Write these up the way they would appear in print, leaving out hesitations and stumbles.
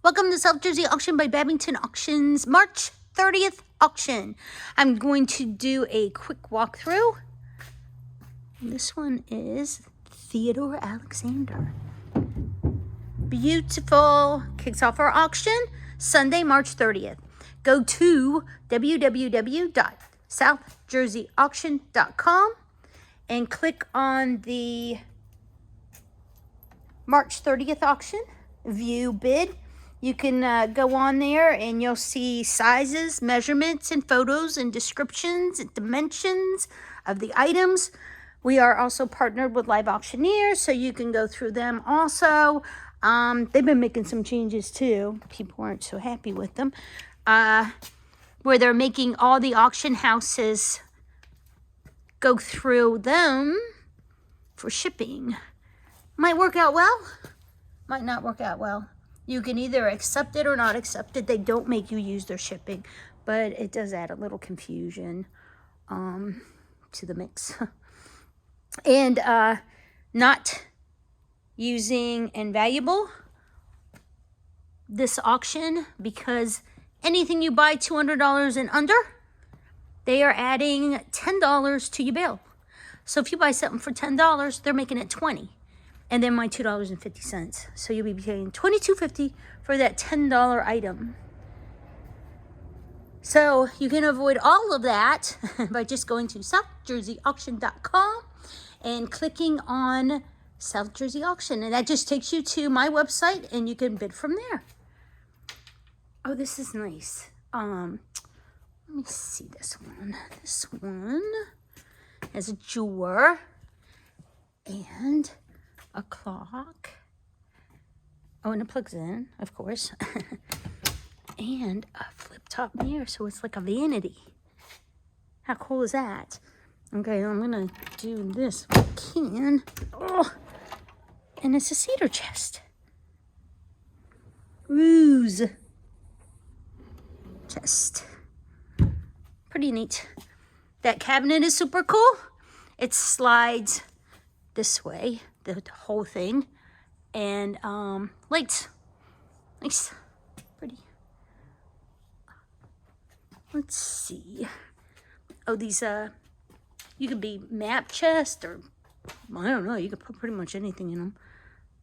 Welcome to South Jersey Auction by Babington Auctions, March 30th auction. I'm going to do a quick walkthrough. This one is Theodore Alexander. Beautiful. Kicks off our auction Sunday, March 30th. Go to www.southjerseyauction.com and click on the March 30th auction, view bid. You can go on there and you'll see sizes, measurements, and photos and descriptions and dimensions of the items. We are also partnered with Live Auctioneers, so you can go through them also. They've been making some changes too. People aren't so happy with them. Where they're making all the auction houses go through them for shipping. Might work out well, might not work out well. You can either accept it or not accept it. They don't make you use their shipping, but it does add a little confusion to the mix. And not using Invaluable this auction, because anything you buy $200 and under, they are adding $10 to your bill. So if you buy something for $10, they're making it $20. And then my $2.50. So you'll be paying $22.50 for that $10 item. So you can avoid all of that by just going to southjerseyauction.com and clicking on South Jersey Auction. And that just takes you to my website and you can bid from there. Oh, this is nice. Let me see this one. This one has a drawer and a clock. Oh, and it plugs in, of course. And a flip-top mirror, so it's like a vanity. How cool is that? Okay, I'm gonna do this if I can. Oh, and it's a cedar chest. Ruse chest. Pretty neat. That cabinet is super cool. It slides this way, the whole thing, and lights. Nice, pretty. Let's see. Oh, these you could be map chest, or I don't know, you could put pretty much anything in them.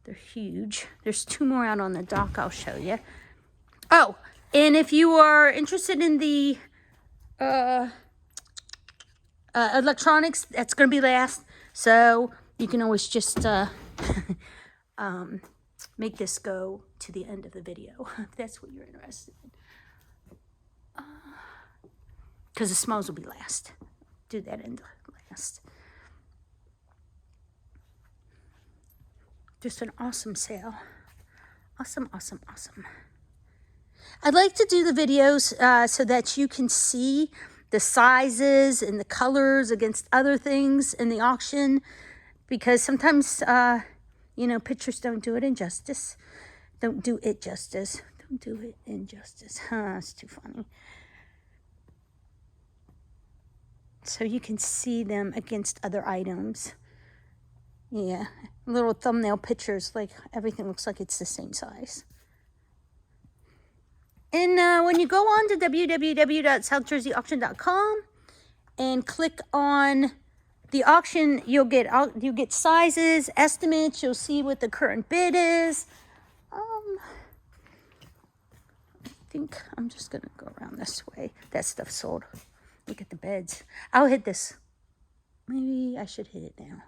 They're huge. There's two more out on the dock I'll show you. Oh, and if you are interested in the electronics, that's gonna be last, so you can always just make this go to the end of the video if that's what you're interested in. Because the smells will be last. Do that end last. Just an awesome sale. Awesome, awesome, awesome. I'd like to do the videos so that you can see the sizes and the colors against other things in the auction, because sometimes, you know, pictures don't do it injustice. Don't do it justice. Don't do it injustice. It's too funny. So you can see them against other items. Yeah, little thumbnail pictures, like everything looks like it's the same size. And when you go on to www.southjerseyauction.com and click on the auction, you'll get sizes, estimates. You'll see what the current bid is. I think I'm just gonna go around this way. That stuff sold. Look at the beds. I'll hit this. Maybe I should hit it now.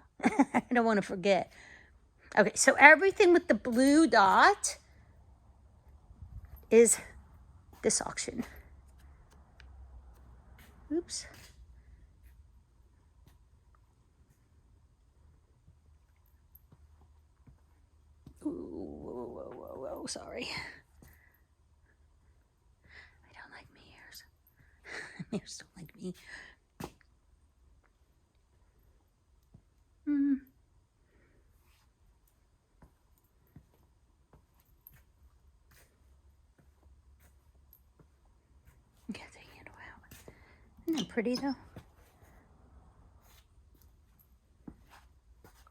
I don't want to forget. Okay, so everything with the blue dot is this auction. Oops. Ooh, whoa, sorry. I don't like mirrors. Mirrors don't like me. Get the handle out. Isn't that pretty though?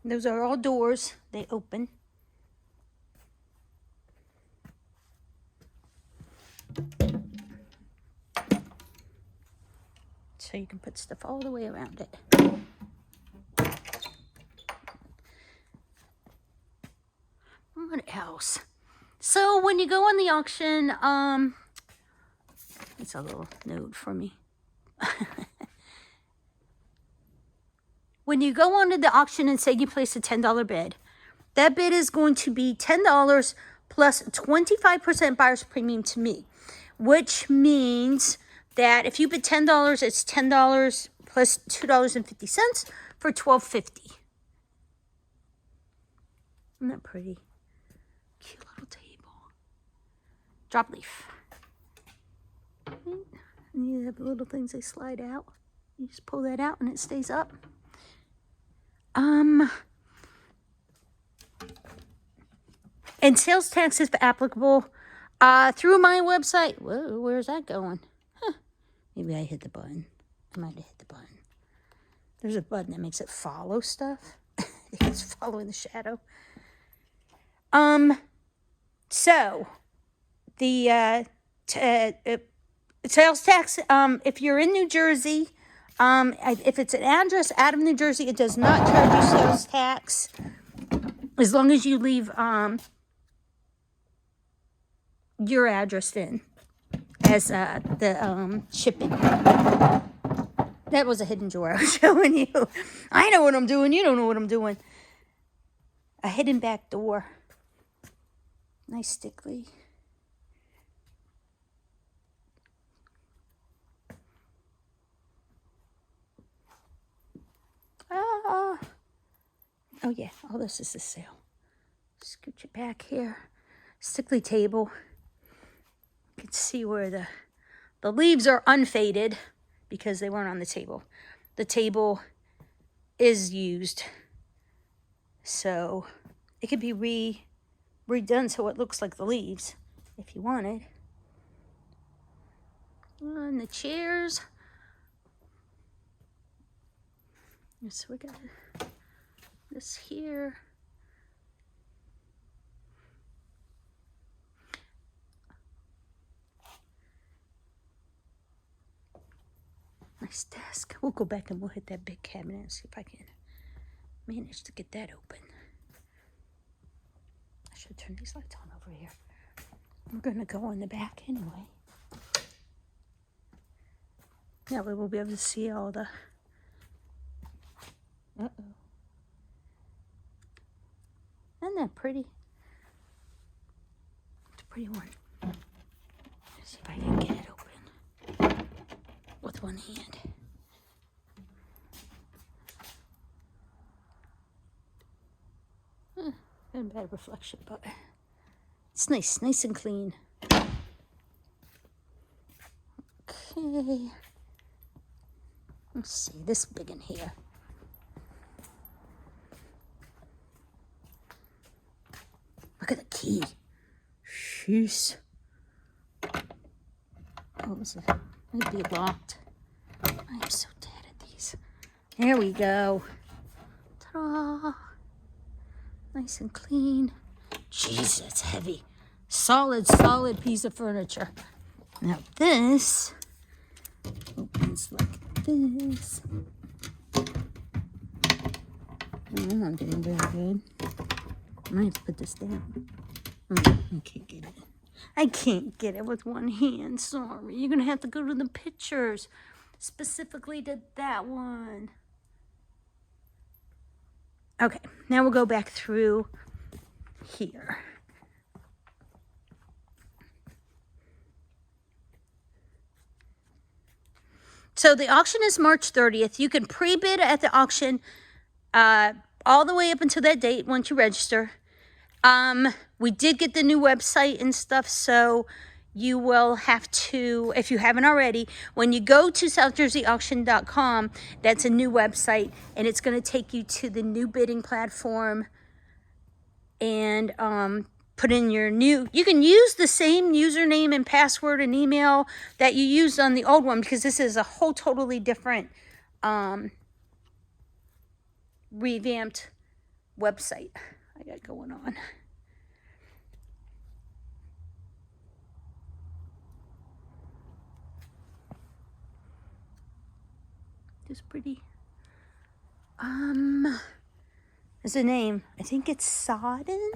Those are all doors. They open. So you can put stuff all the way around it. What else? So when you go on the auction, it's a little note for me. When you go onto the auction and say you place a $10 bid, that bid is going to be $10 plus 25% buyer's premium to me, which means that if you bid $10, it's $10 plus $2.50 for $12.50. Isn't that pretty? Cute little table. Drop leaf. And you have little things, they slide out. You just pull that out and it stays up. And sales tax is applicable through my website. Whoa, where's that going? Huh. Maybe I hit the button. I might have hit the button. There's a button that makes it follow stuff. It's following the shadow. So the sales tax, if you're in New Jersey, if it's an address out of New Jersey, it does not charge you sales tax as long as you leave your address in as the shipping. That was a hidden drawer I was showing you. I know what I'm doing. You don't know what I'm doing. A hidden back door. Nice stickly. Oh yeah, all this is a sale. Scooch it back here. Stickly table. You can see where the leaves are unfaded because they weren't on the table. The table is used, so it could be redone so it looks like the leaves if you wanted. And the chairs. So we got this here. Nice desk. We'll go back and we'll hit that big cabinet and see if I can manage to get that open. I should turn these lights on over here. We're gonna go in the back anyway. That way we'll be able to see all the... Uh-oh. Isn't that pretty? It's a pretty one. Let's see if I can get it open with one hand. Got a bad reflection, but it's nice and clean. Okay. Let's see, this big in here. Look at the key. Jeez. What was it? Might be locked. I am so dead at these. There we go. Ta-da. Nice and clean. Jeez, it's heavy. Solid piece of furniture. Now this opens like this. I'm not doing very good. I might have to put this down. I can't get it. I can't get it with one hand. Sorry. You're going to have to go to the pictures. Specifically to that one. Okay. Now we'll go back through here. So the auction is March 30th. You can pre-bid at the auction all the way up until that date once you register. We did get the new website and stuff, so you will have to, if you haven't already, when you go to southjerseyauction.com, that's a new website, and it's going to take you to the new bidding platform, and put in your new, you can use the same username and password and email that you used on the old one, because this is a whole totally different revamped website I got going on. this pretty. There's a name. I think it's Sodden.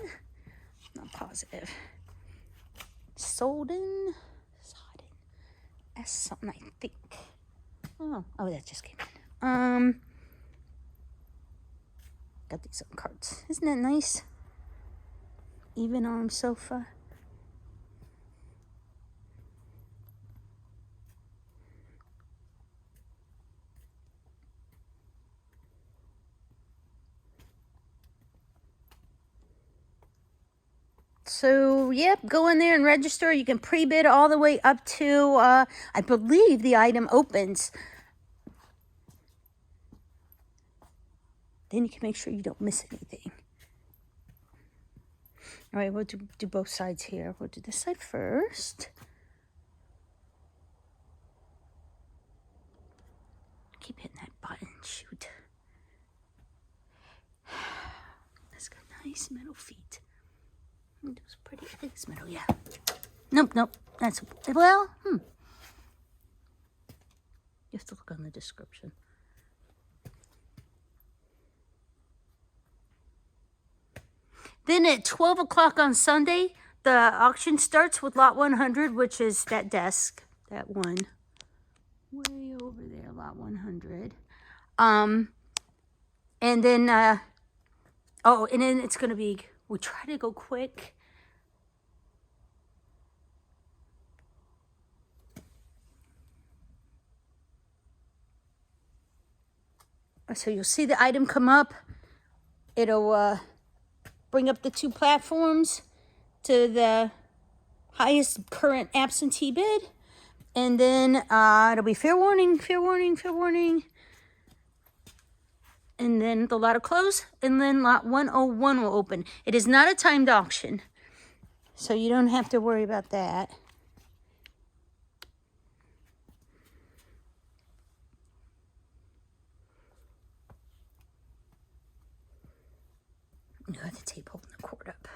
Not positive. Solden. Sodden. S something, I think. Oh, that just came in. Got these on cards. Isn't that nice? Even arm sofa. So, yep, go in there and register. You can pre-bid all the way up to, I believe the item opens. Then you can make sure you don't miss anything. All right, we'll do both sides here. We'll do this side first. Keep hitting that button. Shoot. That's got nice metal feet. Those pretty. I think it's metal, yeah. Nope. That's, well, You have to look on the description. Then at 12 o'clock on Sunday, the auction starts with lot 100, which is that desk, that one. Way over there, lot 100. And then, and then it's going to be, we'll try to go quick. So you'll see the item come up. It'll bring up the two platforms to the highest current absentee bid. And then it'll be fair warning. And then the lot will close. And then lot 101 will open. It is not a timed auction, so you don't have to worry about that. You got the tape holding the cord up.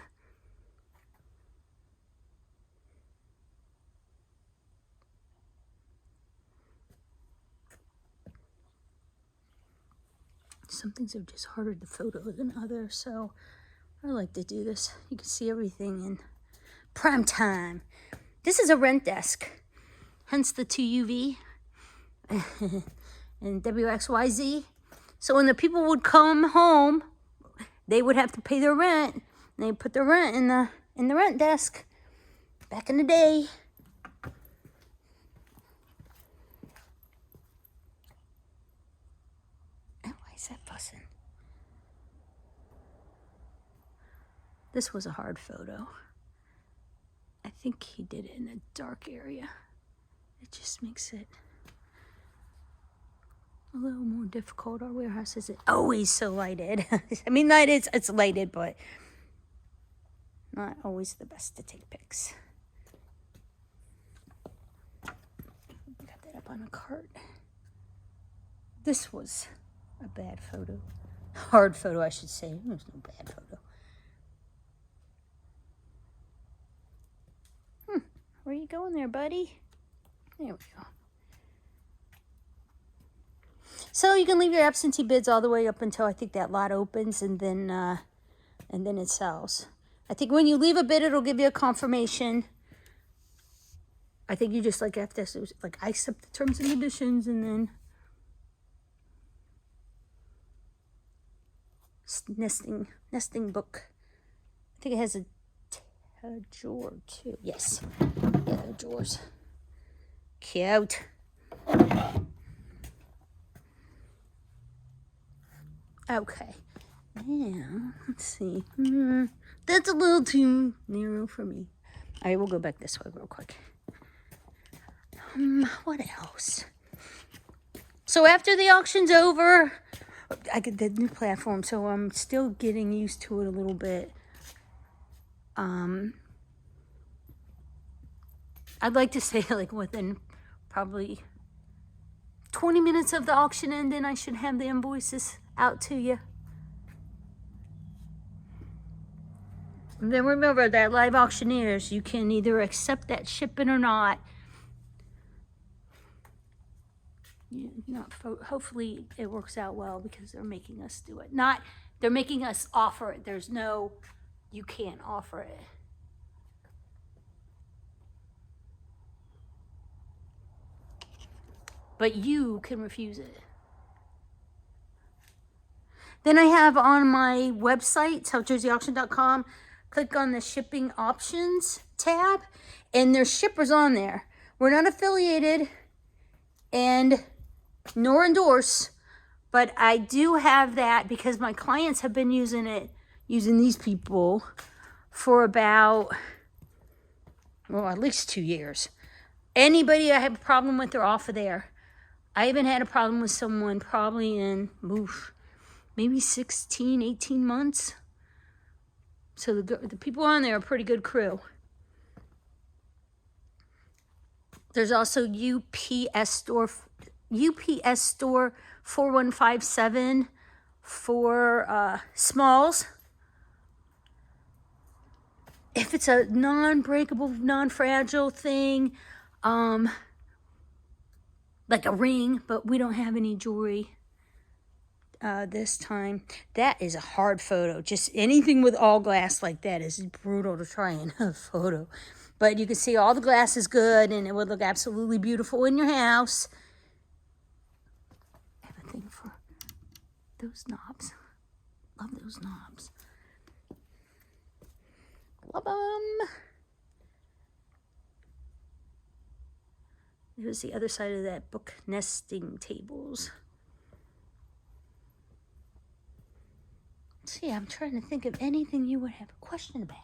Some things are just harder to photo than others, so I like to do this. You can see everything in prime time. This is a rent desk, hence the 2UV and WXYZ. So when the people would come home, they would have to pay their rent. And they put their rent in the rent desk back in the day. Oh, why is that fussing? This was a hard photo. I think he did it in a dark area. It just makes it a little more difficult. Our warehouse isn't always so lighted. I mean, it's lighted, but not always the best to take pics. Got that up on a cart. This was a bad photo. Hard photo, I should say. It was no bad photo. Where you going there, buddy? There we go. So you can leave your absentee bids all the way up until I think that lot opens, and then it sells. I think when you leave a bid, it'll give you a confirmation. I think you just have to I accept the terms and conditions, and then nesting book. I think it has a drawer too. Yes, yeah, they're drawers. Cute. Okay, now let's see. That's a little too narrow for me. All right, we'll go back this way real quick. What else? So after the auction's over, I get the new platform, so I'm still getting used to it a little bit. I'd like to say within probably 20 minutes of the auction ending, I should have the invoices out to you. And then remember that live auctioneers, you can either accept that shipping or not. Hopefully it works out well because they're making us do it. Not, they're making us offer it. There's no, you can't offer it. But you can refuse it. Then I have on my website, SouthJerseyAuction.com, click on the shipping options tab, and there's shippers on there. We're not affiliated and nor endorse, but I do have that because my clients have been using these people for about, well, at least 2 years. Anybody I have a problem with, they're off of there. I haven't had a problem with someone probably in, maybe 16, 18 months. So the people on there are a pretty good crew. There's also UPS store 4157 for smalls. If it's a non-breakable, non-fragile thing, like a ring, but we don't have any jewelry this time. That is a hard photo. Just anything with all glass like that is brutal to try in a photo. But you can see all the glass is good and it would look absolutely beautiful in your house. I have a thing for those knobs. Love those knobs. Love them. Here's the other side of that book nesting tables. See, I'm trying to think of anything you would have a question about.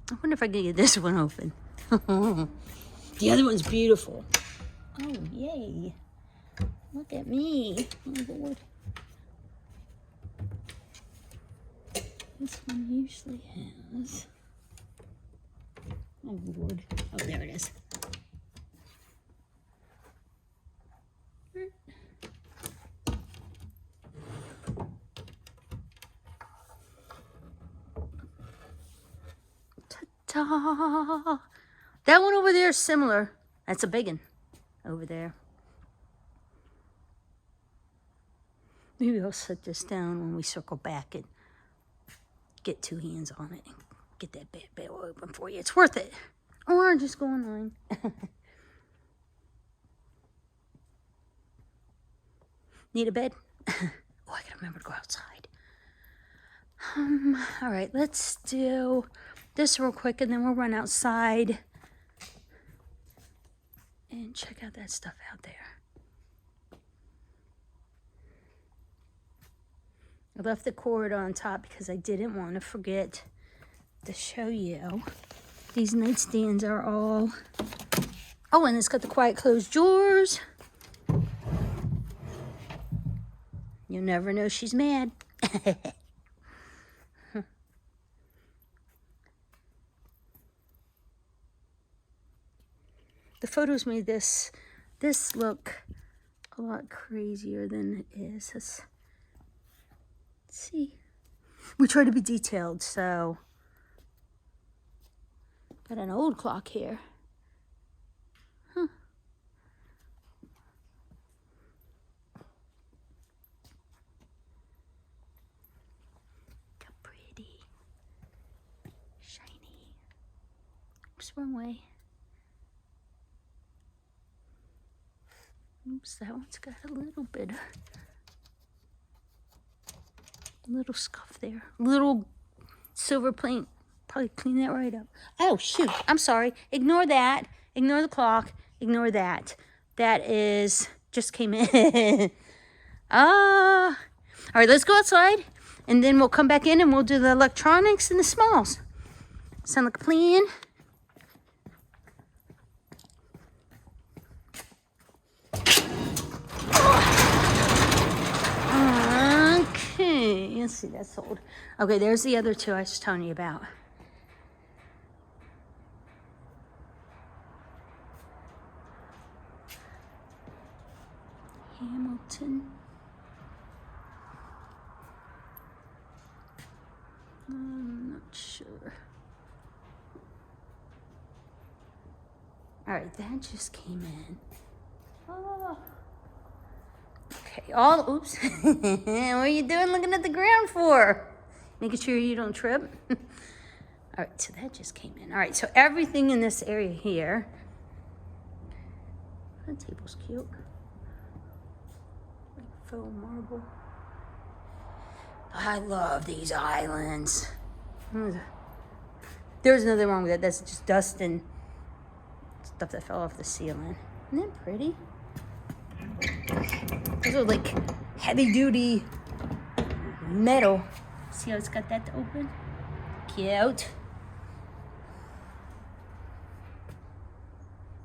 I wonder if I can get this one open. The other one's beautiful. Oh, yay. Look at me. Oh, Lord. This one usually has... Oh, Lord. Oh, there it is. Ta-da! That one over there is similar. That's a big one over there. Maybe I'll set this down when we circle back and get two hands on it and get that bad barrel open for you. It's worth it. Or just go online. Need a bed? Oh, I gotta remember to go outside. All right, let's do this real quick and then we'll run outside and check out that stuff out there. I left the cord on top because I didn't want to forget to show you. These nightstands are all... Oh, and it's got the quiet closed drawers. You'll never know she's mad. The photos made this look a lot crazier than it is. Let's see. We try to be detailed, so got an old clock here. Huh. How pretty. Shiny. Oops, wrong way. Oops, that one's got a little bit of... little scuff there. Little silver paint. Probably clean that right up. Oh, shoot. I'm sorry. Ignore that. Ignore the clock. Ignore that. That is... just came in. All right, let's go outside. And then we'll come back in and we'll do the electronics and the smalls. Sound like a plan? Okay, let's see, that's sold. Okay, there's the other two I was telling you about. Hamilton. I'm not sure. All right, that just came in. Oh. Okay, all, oops. What are you doing looking at the ground for? Making sure you don't trip. All right, so that just came in. All right, so everything in this area here. That table's cute. Like faux marble. I love these islands. There's nothing wrong with that. That's just dust and stuff that fell off the ceiling. Isn't that pretty? Those are like heavy duty metal. See how it's got that to open? Cute.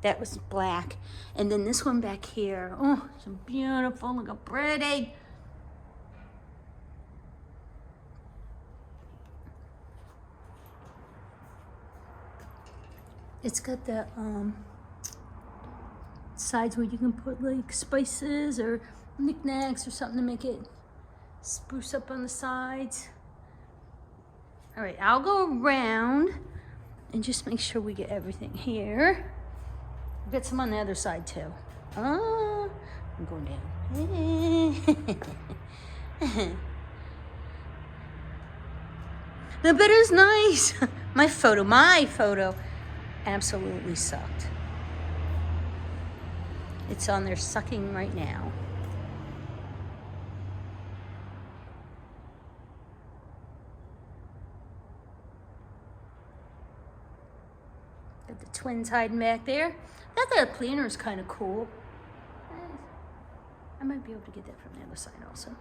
That was black. And then this one back here. Oh, so beautiful. Look how pretty. It's got the sides where you can put like spices or knickknacks or something to make it spruce up on the sides. All right, I'll go around and just make sure we get everything here. We'll get some on the other side too. Oh, I'm going down. The bed is nice. My photo absolutely sucked. It's on there sucking right now. Got the twins hiding back there. That planner is kind of cool. I might be able to get that from the other side also.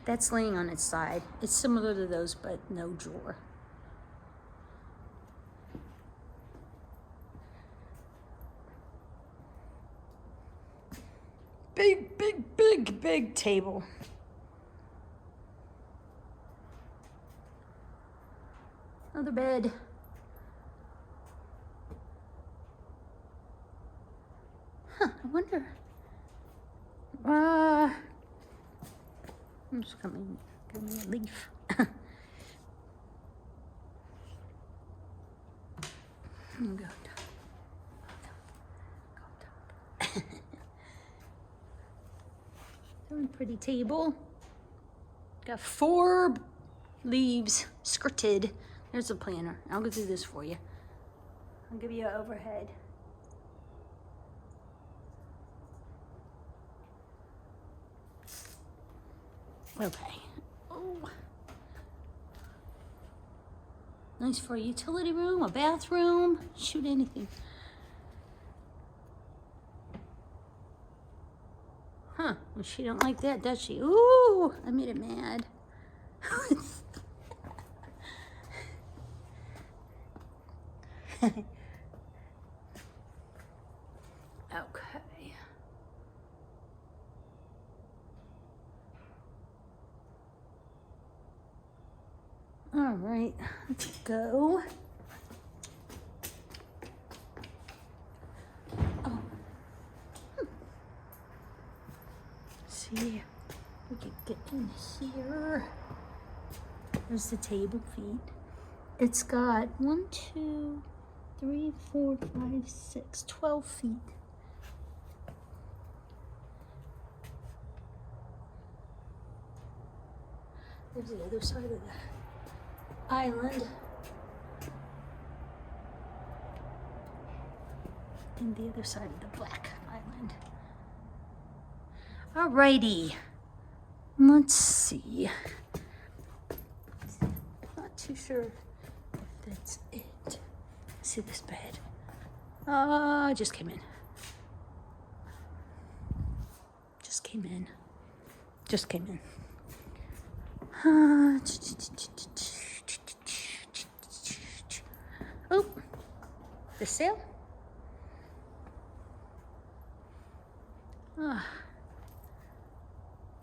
That's laying on its side. It's similar to those, but no drawer. Big table. Another bed. Huh, I wonder. I'm just coming, give me a leaf. Go top. Pretty table. Got 4 leaves skirted. There's a planner. I'll go through this for you. I'll give you an overhead. Okay. Oh. Nice for a utility room, a bathroom, shoot anything. Huh, well, she don't like that, does she? Ooh, I made it mad. Okay. All right, let's go. Oh. See, we can get in here. There's the table feet. It's got 1, 2, 3, 4, 5, 6, 12 feet. There's the other side of the island. And the other side of the black island. Alrighty. Let's see. Not too sure if that's it. See this bed. Just came in. Just came in. Just came in. Oh, the sale.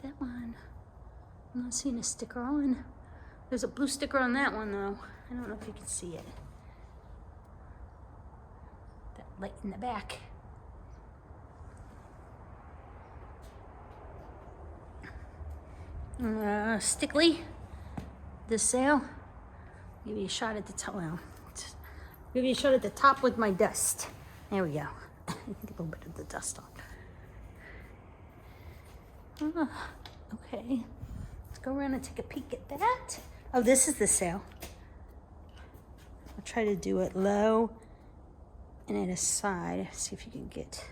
That one. I'm not seeing a sticker on. There's a blue sticker on that one though. I don't know if you can see it. That light in the back. Stickly, the sale. Give you a shot at the top. Well, it's Give you a shot at the top with my dust. There we go. Get a little bit of the dust on. Okay. Let's go around and take a peek at that. Oh, this is the sail. I'll try to do it low and at a side. See if you can get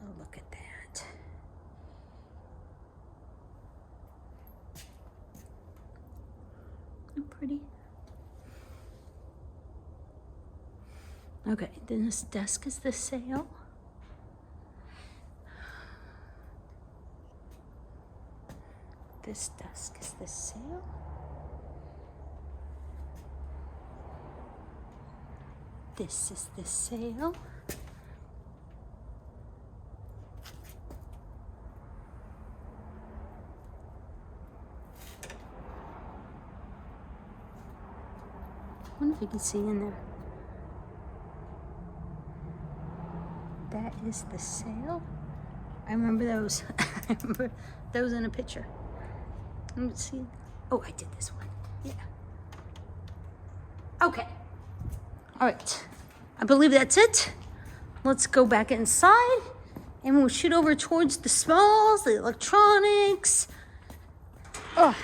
a look at that. Oh, pretty. Okay, then this desk is the sail. This desk is the sail. This is the sail. I wonder if you can see in there. That is the sail. I remember those. I remember those in a picture. Let me see. Oh, I did this one. Yeah. Okay. All right. I believe that's it. Let's go back inside and we'll shoot over towards the smalls, the electronics. Oh.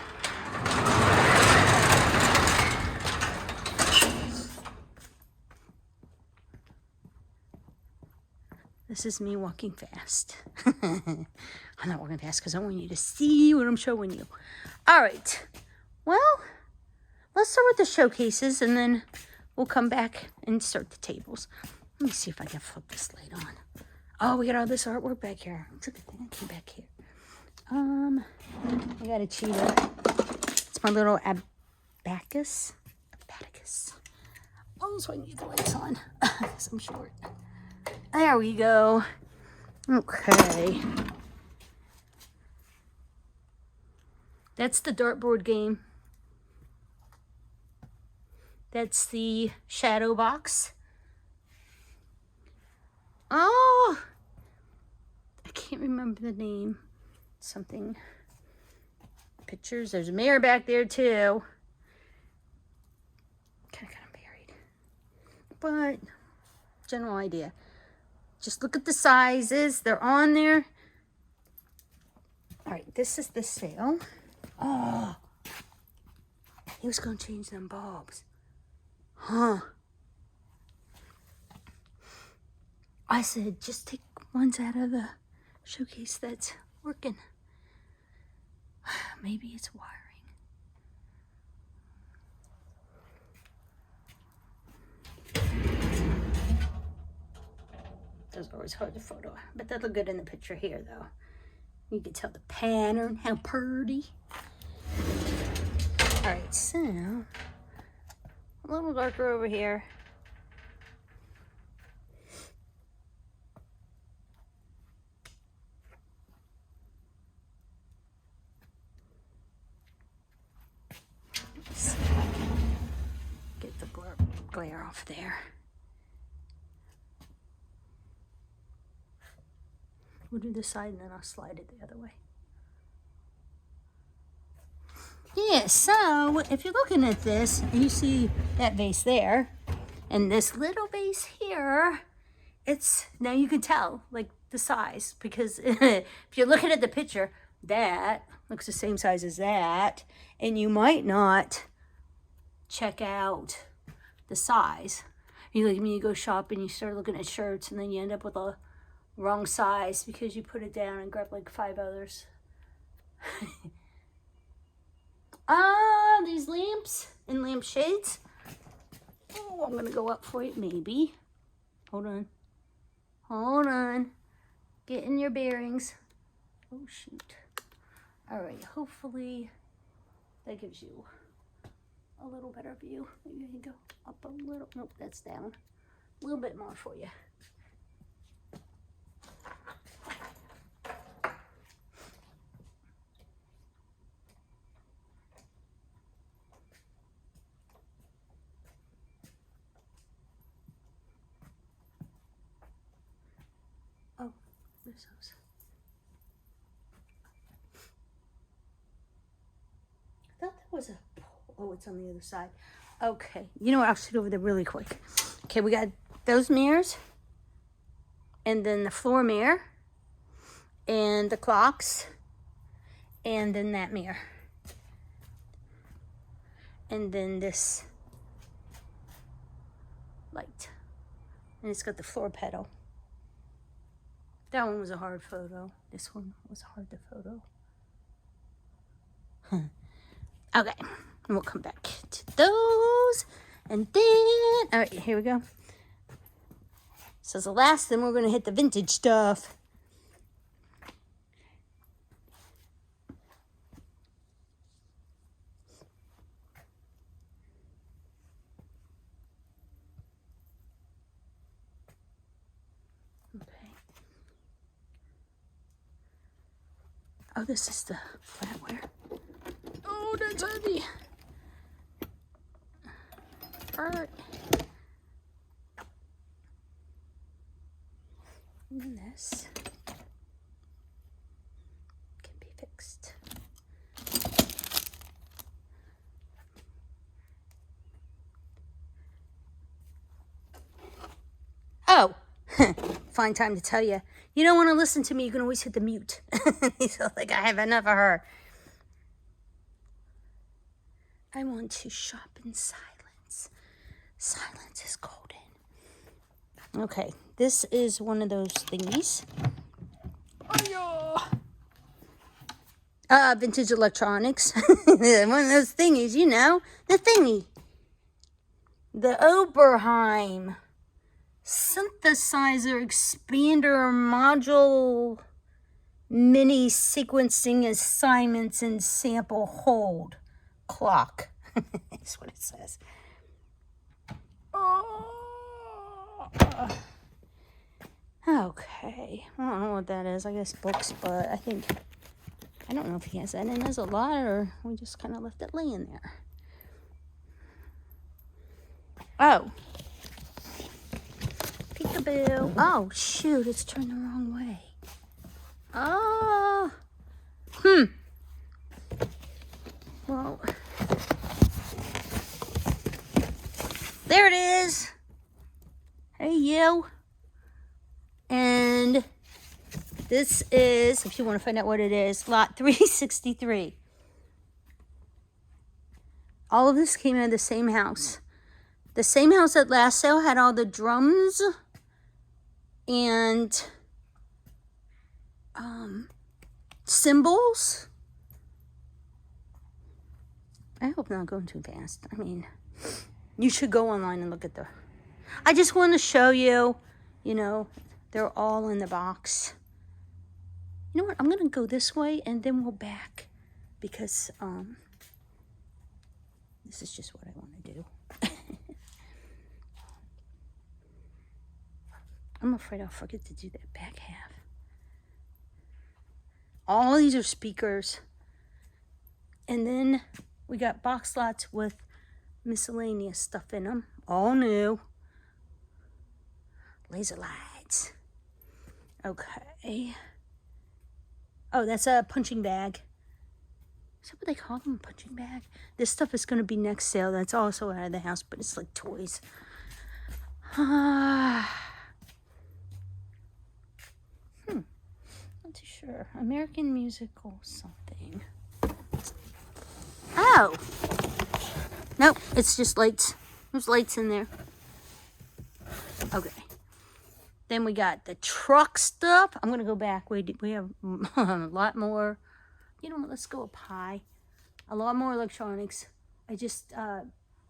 This is me walking fast. I'm not walking fast because I want you to see what I'm showing you. All right. Well, let's start with the showcases and then we'll come back and start the tables. Let me see if I can flip this light on. Oh, we got all this artwork back here. It's a good thing I came back here. I got a cheetah. It's my little abacus. Oh, so I need the lights on because I'm short. There we go. Okay. That's the dartboard game. That's the shadow box. Oh, I can't remember the name. Something. Pictures. There's a mirror back there too. Kind of buried. But general idea. Just look at the sizes. They're on there. All right, this is the sail. Oh, he was going to change them bulbs. Huh. I said, just take ones out of the showcase that's working. Maybe it's wiring. Those are always hard to photo, but they look good in the picture here, though. You can tell the pattern, how pretty. All right, so a little darker over here. Let's see if I can get the glare off there. We'll do this side and then I'll slide it the other way. Yeah, so if you're looking at this and you see that vase there and this little vase here, it's, now you can tell like the size, because if you're looking at the picture, that looks the same size as that, and you might not check out the size. You like when you go shopping, you start looking at shirts and then you end up with a wrong size because you put it down and grab like 5 others. These lamps and lamp shades. Oh, I'm gonna go up for it, maybe. Hold on. Hold on. Get in your bearings. Oh, shoot. All right, hopefully that gives you a little better view. Maybe you can go up a little. Nope, that's down. A little bit more for you. Oh, where's those? I thought that was a, oh, it's on the other side. Okay, you know what, I'll sit over there really quick. Okay, we got those mirrors, and then the floor mirror, and the clocks, and then that mirror, and then this light, and it's got the floor pedal. That one was a hard photo. This one was hard to photo. Okay, and we'll come back to those, and then, all right, here we go. So the last, then we're gonna hit the vintage stuff. Okay. Oh, this is the flatware. Oh, that's heavy. All right. And this can be fixed. Oh, fine time to tell you. You don't want to listen to me, you can always hit the mute. He's like, I have enough of her. I want to shop in silence. Silence is golden. Okay, this is one of those thingies. Vintage electronics. One of those thingies, you know, the thingy. The Oberheim synthesizer expander module mini sequencing assignments and sample hold clock. That's what it says. Okay, I don't know what that is. I guess books, but I don't know if he has that in as a lot or we just kind of left it laying there. Oh. Peekaboo. Oh, shoot, it's turned the wrong way. Oh. Well, there it is. Hey, you. And this is, if you want to find out what it is, lot 363. All of this came out of the same house. The same house that last sale had all the drums and cymbals. I hope not going too fast. I mean, you should go online and look at the... I just want to show you, you know, they're all in the box. You know what? I'm going to go this way and then we'll back because this is just what I want to do. I'm afraid I'll forget to do that back half. All these are speakers. And then we got box lots with miscellaneous stuff in them. All new. Laser lights. Okay. Oh, that's a punching bag. Is that what they call them? A punching bag? This stuff is going to be next sale. That's also out of the house, but it's like toys. Not too sure. American musical something. Oh. Nope, it's just lights. There's lights in there. Okay. Then we got the truck stuff. I'm going to go back. We have a lot more. You know what? Let's go up high. A lot more electronics. I just,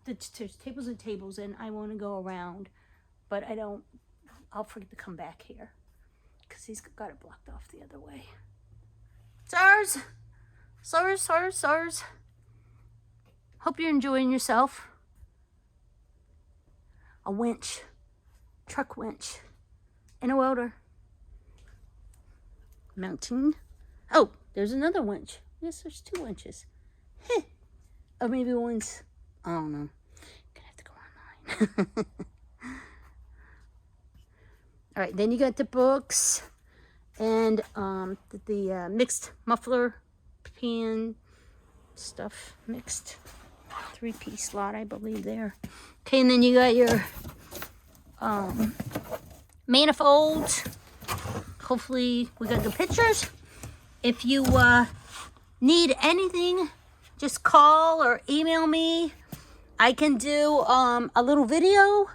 there's tables and tables, and I want to go around. But I'll forget to come back here. Because he's got it blocked off the other way. SARS! SARS! Hope you're enjoying yourself. A winch. Truck winch. And a welder. Mounting. Oh, there's another winch. Yes, there's 2 winches. Heh. Or maybe one's, I don't know. Gonna have to go online. All right, then you got the books and the mixed muffler pan stuff. Mixed 3-piece lot, I believe there. Okay, and then you got your manifolds. Hopefully we got good pictures. If you need anything, just call or email me. I can do a little video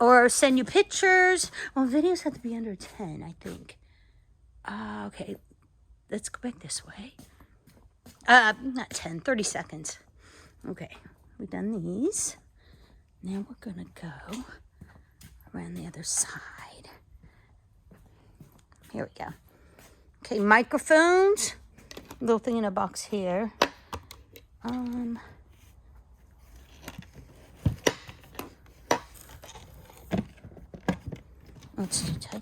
or send you pictures. Well, videos have to be under 10, I think. Okay, let's go back this way. Not 10, 30 seconds. Okay, we've done these. Now we're gonna go around the other side. Here we go. Okay, microphones. Little thing in a box here. It's too tight.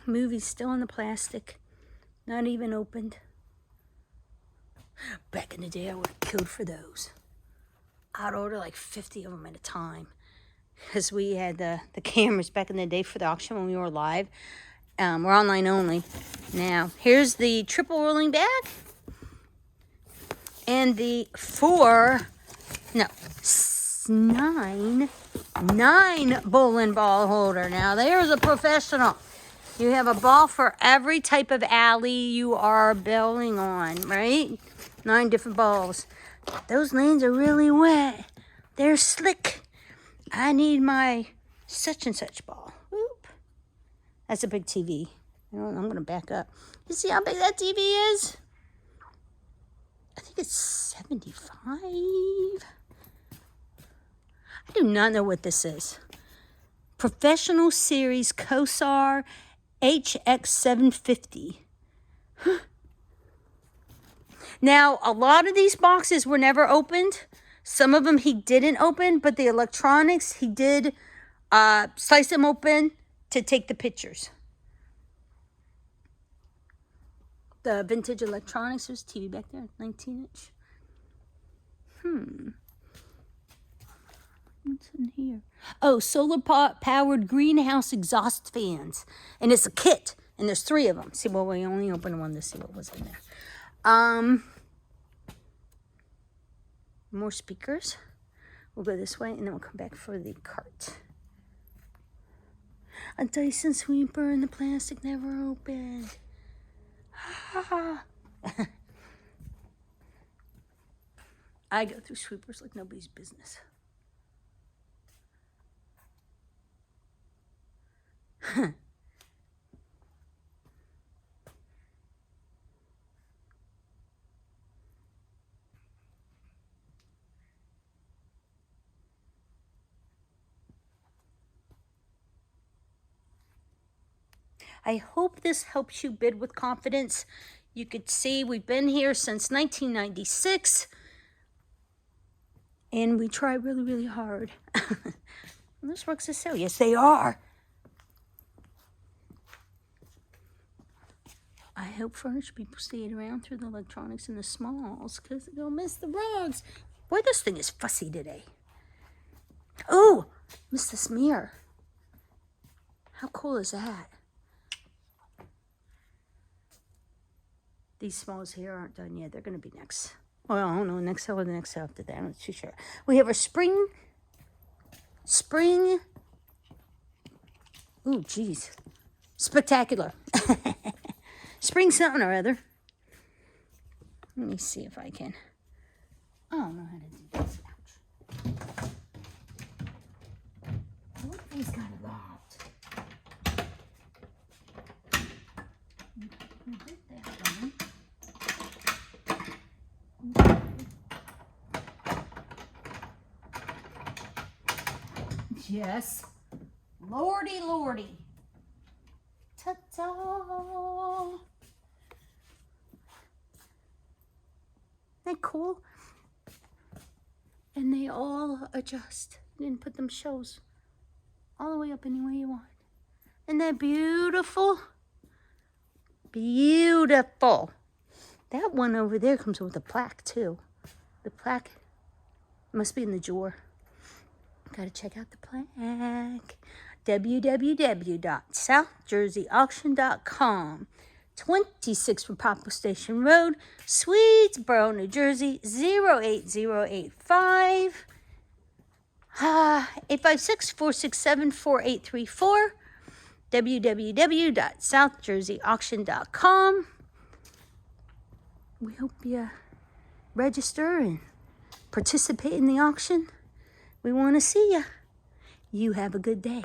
Movie's still in the plastic, not even opened. Back in the day, I would have killed for those. I'd order like 50 of them at a time, because we had the cameras back in the day for the auction when we were live. We're online only. Now, here's the triple rolling bag. And the nine bowling ball holder. Now, there's a professional. You have a ball for every type of alley you are bowling on, right? 9 different balls. Those lanes are really wet. They're slick. I need my such and such ball. Oop. That's a big TV. I'm going to back up. You see how big that TV is? I think it's 75. I do not know what this is. Professional Series Kosar HX750. Now, a lot of these boxes were never opened. Some of them he didn't open, but the electronics, he did slice them open to take the pictures. The vintage electronics, there's a TV back there, 19-inch. What's in here? Oh, solar-powered greenhouse exhaust fans. And it's a kit, and there's 3 of them. See, well, we only opened one to see what was in there. More speakers. We'll go this way, and then we'll come back for the cart. A Dyson sweeper, and the plastic never opened. I go through sweepers like nobody's business. I hope this helps you bid with confidence. You could see we've been here since 1996. And we try really, really hard. Those rugs are so, yes, they are. I hope furniture people stayed around through the electronics and the smalls, because they'll miss the rugs. Boy, this thing is fussy today. Oh, missed this mirror. How cool is that? These smalls here aren't done yet. They're going to be next. Well, I don't know, next sale or the next sale after that. I'm not too sure. We have a spring. Ooh, geez. Spectacular. Spring something or other. Let me see if I can. I don't know how to do this. Ouch. What thing's got it locked? Yes. Lordy, lordy. Ta-ta. Isn't that cool? And they all adjust. You didn't put them shelves all the way up any way you want. Isn't that beautiful? Beautiful. That one over there comes with a plaque too. The plaque must be in the drawer. Gotta check out the plaque. www.southjerseyauction.com. 26 Repaupo Station Road, Swedesboro, New Jersey, 08085. 856-467-4834. www.southjerseyauction.com. We hope you register and participate in the auction. We want to see you. You have a good day.